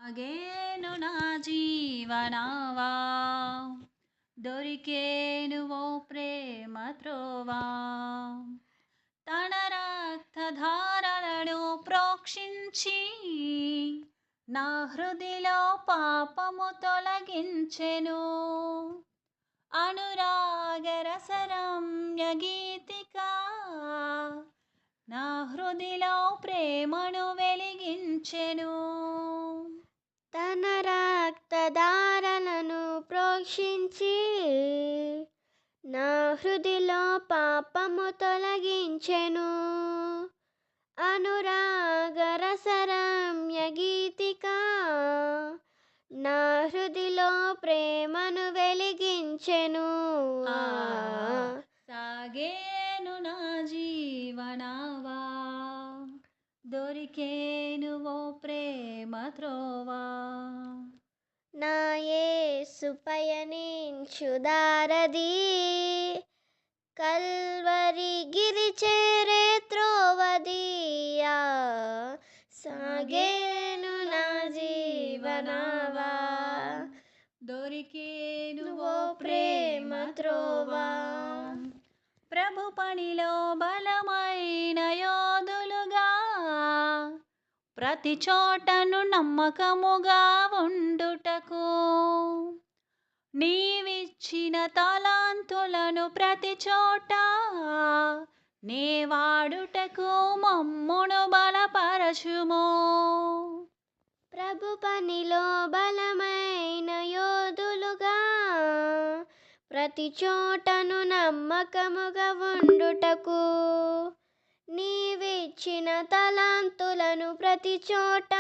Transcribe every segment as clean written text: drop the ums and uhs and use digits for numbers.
సాగేను నా జీవనావా దొరికేను ఓ ప్రేమ త్రోవా తన రక్తధారలను ప్రోక్షించి నా హృదిలో పాపము తొలగించెను అనురాగరసరమ్య గీతిక నా హృదిలో ప్రేమను వెలిగించెను తన రక్తధారలను ప్రోక్షించి నా హృదిలో పాపము తొలగించెను అనురాగరసరమ్య గీతిక నా హృదిలో ప్రేమను వెలిగించెను సాగేను నా జీవనావా దొరికేను ఓ ప్రేమ త్రోవా నా యేసు పయనించు దారది కల్వరి గిరి చేరే త్రోవదియా సాగేను నా జీవనావా దొరికేను ఓ ప్రేమ త్రోవా ప్రభు పనిలో బలమైన యోధులుగా ప్రతి చోటను నమ్మకముగా ఉండుటకు నీవిచ్చిన తలాంతులను ప్రతి చోట నే వాడుటకు మమ్మును బలపరచుము ప్రభు పనిలో బలమైన యోధులుగా ప్రతి చోటను నమ్మకముగా ఉండుటకు నీవిచ్చిన తలాంతులను ప్రతి చోట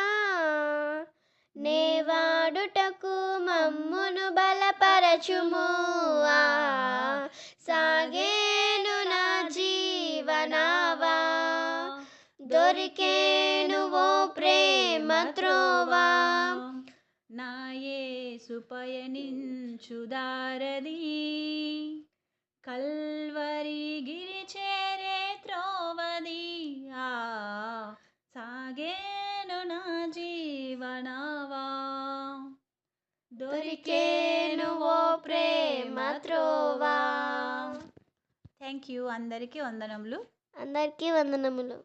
నే వాడుటకు మమ్మును బలపరచుము సాగేను నా జీవనావా దొరికేను ఓ ప్రేమ త్రోవా నా యేసు పయనించు దారది కల్వరి గిరి చేరే త్రోవది సాగేను నా జీవనావా దొరికేను ఓ ప్రేమ త్రోవా. Thank you. అందరికీ వందనములు. అందరికీ వందనములు.